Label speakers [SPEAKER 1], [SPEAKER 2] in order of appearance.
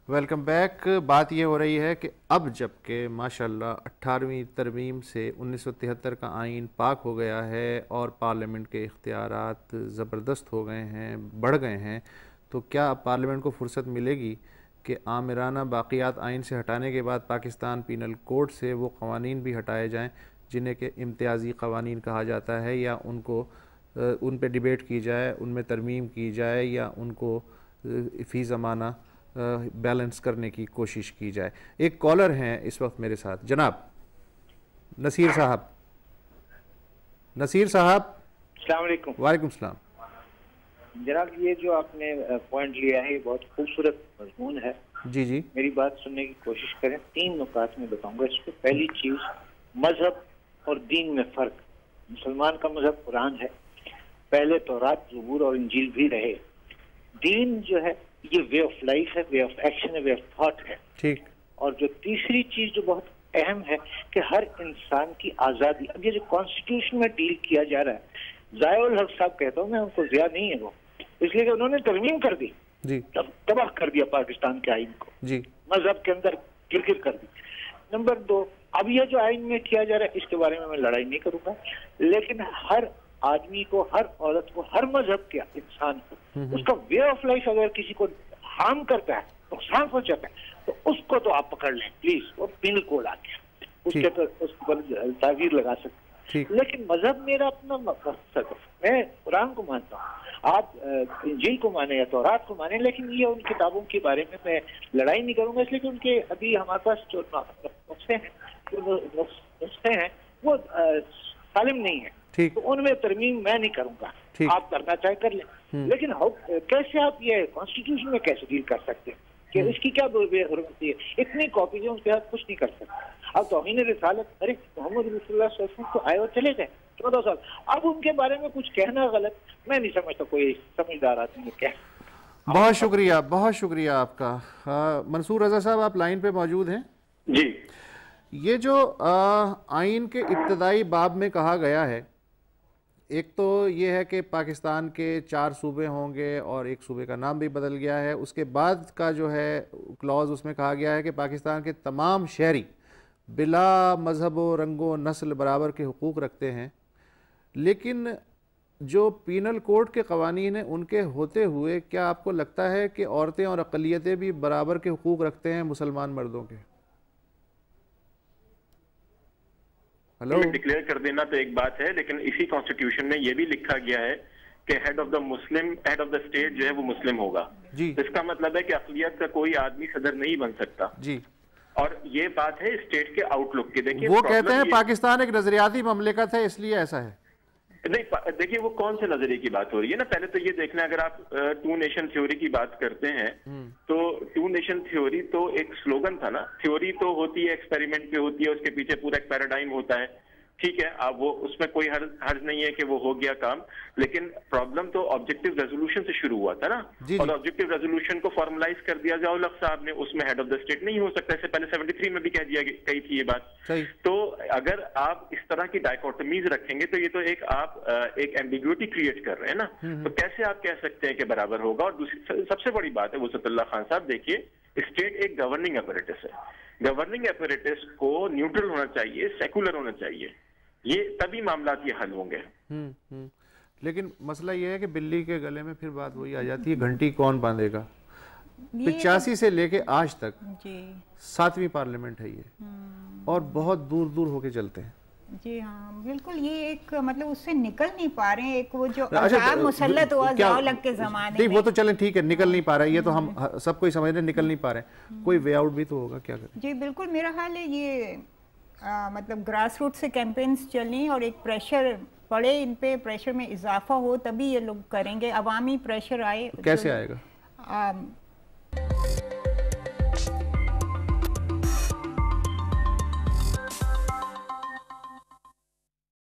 [SPEAKER 1] Welcome back. بات یہ ہو رہی ہے کہ اب جب کہ ماشاءاللہ 18ویں ترمیم سے 1973 کا آئین پاک ہو گیا ہے اور پارلیمنٹ کے اختیارات زبردست ہو گئے ہیں، بڑھ گئے ہیں، تو کیا اب پارلیمنٹ کو فرصت ملے گی کہ آمرانہ باقیات آئین سے ہٹانے کے بعد پاکستان پینل کوڈ سے وہ قوانین بھی ہٹائے جائیں جنہیں کہ امتیازی قوانین کہا جاتا ہے، یا ان پہ ڈیبیٹ کی جائے، ان میں ترمیم کی جائے، یا ان کو فی زمانہ بیلنس کرنے کی کوشش کی جائے؟ ایک کالر ہیں اس وقت میرے ساتھ، جناب نصیر صاحب۔ نصیر صاحب
[SPEAKER 2] السلام علیکم۔
[SPEAKER 1] وعلیکم السلام۔
[SPEAKER 2] جناب یہ جو آپ نے پوائنٹ لیا ہے یہ بہت خوبصورت مضمون ہے۔
[SPEAKER 1] جی جی،
[SPEAKER 2] میری بات سننے کی کوشش کریں۔ 3 نکات میں بتاؤں گا اس کو۔ پہلی چیز، مذہب اور دین میں فرق۔ مسلمان کا مذہب قرآن ہے، پہلے تورات، زبور اور انجیل بھی رہے۔ دین جو ہے یہ وے آف لائف ہے، وے آف ایکشن ہے، وے آف تھاٹ ہے۔
[SPEAKER 1] ٹھیک۔ اور
[SPEAKER 2] جو تیسری چیز جو بہت اہم ہے کہ ہر انسان کی آزادی، اب یہ جو کانسٹیٹیوشن میں ڈیل کیا جا رہا ہے، ضیاء الحق صاحب کہتا ہوں میں، ان کو ضیاء نہیں ہے وہ، اس لیے کہ انہوں نے ترمیم کر دی،
[SPEAKER 1] جی،
[SPEAKER 2] تباہ کر دیا پاکستان کے آئین کو،
[SPEAKER 1] جی،
[SPEAKER 2] مذہب کے اندر کرکٹ کر دی۔ نمبر 2، اب یہ جو آئین میں کیا جا رہا ہے اس کے بارے میں لڑائی نہیں کروں گا، لیکن ہر آدمی کو، ہر عورت کو، ہر مذہب کے انسان کو اس کا وے آف لائف اگر کسی کو ہارم کرتا ہے، نقصان پہنچاتا ہے، تو اس کو تو آپ پکڑ لیں پلیز، وہ پینل کوڈ آ گیا، اس کے پر تعزیر لگا سکتے ہیں۔ لیکن مذہب میرا اپنا مقصد ہے، میں قرآن کو مانتا ہوں، آپ انجیل کو مانیں یا تورات کو مانیں، لیکن یہ ان کتابوں کے بارے میں لڑائی نہیں کروں گا، اس لیے کہ ان کے ابھی ہمارے پاس جو نسخے ہیں وہ سالم نہیں ہیں، تو ان میں ترمیم میں نہیں کروں گا، آپ کرنا چاہے کر لیں۔ لیکن کیسے آپ یہ کانسٹیٹیوشن میں کیسے ڈیل کر سکتے ہیں کہ اس کی کیا بے حرمتی ہے؟ اتنی کاپیز ان کے ہاتھ کچھ نہیں کر سکتے۔ اب توہین رسالت، ارے محمد رسول اللہ صلی اللہ علیہ وسلم تو آئے اور چلے گئے 14 سال، اب ان کے بارے میں کچھ کہنا غلط، میں نہیں سمجھتا کوئی سمجھدار آدمی ہے کیا۔
[SPEAKER 1] بہت شکریہ، بہت شکریہ آپ کا۔ منصور رضا صاحب آپ لائن پہ موجود ہیں؟
[SPEAKER 2] جی۔
[SPEAKER 1] یہ جو آئین کے ابتدائی باب میں کہا گیا ہے، ایک تو یہ ہے کہ پاکستان کے 4 صوبے ہوں گے اور ایک صوبے کا نام بھی بدل گیا ہے۔ اس کے بعد کا جو ہے کلوز، اس میں کہا گیا ہے کہ پاکستان کے تمام شہری بلا مذہب و رنگ و نسل برابر کے حقوق رکھتے ہیں، لیکن جو پینل کوڈ کے قوانین ہیں ان کے ہوتے ہوئے کیا آپ کو لگتا ہے کہ عورتیں اور اقلیتیں بھی برابر کے حقوق رکھتے ہیں مسلمان مردوں کے؟
[SPEAKER 3] ڈکلیئر کر دینا تو ایک بات ہے، لیکن اسی کانسٹیٹیوشن میں یہ بھی لکھا گیا ہے کہ ہیڈ آف دا اسٹیٹ جو ہے وہ مسلم ہوگا۔ اس کا مطلب ہے کہ اقلیت کا کوئی آدمی صدر نہیں بن سکتا۔
[SPEAKER 1] جی،
[SPEAKER 3] اور یہ بات ہے اسٹیٹ کے آؤٹ لک کی۔ دیکھیے
[SPEAKER 1] وہ کہتے ہیں پاکستان ایک نظریاتی مملکت ہے، اس لیے ایسا ہے۔
[SPEAKER 3] نہیں، دیکھیے وہ کون سے نظریے کی بات ہو رہی ہے نا، پہلے تو یہ دیکھنا، اگر آپ 2 نیشن تھیوری کی بات کرتے ہیں تو 2 نیشن تھیوری تو ایک سلوگن تھا نا، تھیوری تو ہوتی ہے، ایکسپیریمنٹ پہ ہوتی ہے، اس کے پیچھے پورا ایک پیراڈائم ہوتا ہے، ٹھیک ہے، اب وہ اس میں کوئی حرج نہیں ہے کہ وہ ہو گیا کام، لیکن پرابلم تو آبجیکٹیو ریزولوشن سے شروع ہوا تھا نا، اور آبجیکٹیو ریزولوشن کو فارملائز کر دیا ضیاء الحق صاحب نے، اس میں ہیڈ آف دا اسٹیٹ نہیں ہو سکتا، اس سے پہلے 73 میں بھی کہی تھی یہ بات۔ تو اگر آپ اس طرح کی ڈائیکوٹمیز رکھیں گے تو یہ تو آپ ایک ایمبیگوٹی کریٹ کر رہے ہیں نا، تو کیسے آپ کہہ سکتے ہیں کہ برابر ہوگا؟ اور دوسری سب سے بڑی بات ہے وسعت اللہ خان صاحب، دیکھیے اسٹیٹ ایک گورننگ اپریٹس ہے، گورننگ اپریٹس کو نیوٹرل ہونا چاہیے، سیکولر ہونا چاہیے، یہ تبھی معاملات یہ حل ہوں گے۔
[SPEAKER 1] لیکن مسئلہ یہ ہے کہ بلی کے گلے میں پھر بات وہی آ جاتی ہے، گھنٹی کون باندھے گا؟ 85 سے لے کے آج تک 7ویں پارلیمنٹ ہے یہ، اور بہت دور دور ہو کے چلتے ہیں۔
[SPEAKER 4] جی ہاں بالکل، یہ ایک مطلب اس سے نکل نہیں پا رہے ہیں، ایک وہ جو عذاب مسلط ہوا ضیاء الحق کے زمانے میں،
[SPEAKER 1] وہ تو چلیں ٹھیک ہے، نکل نہیں پا رہا ہے، یہ تو ہم سب کو ہی سمجھ رہے ہیں، نکل نہیں پا رہے ہیں، کوئی وے آؤٹ بھی تو ہوگا، کیا کریں؟
[SPEAKER 4] جی بالکل، میرا حال ہے یہ مطلب گراس روٹ سے کیمپینز چلیں اور ایک پریشر پڑے ان پہ، پریشر میں اضافہ ہو تبھی یہ لوگ کریں گے، عوامی پریشر آئے۔
[SPEAKER 1] کیسے آئے گا؟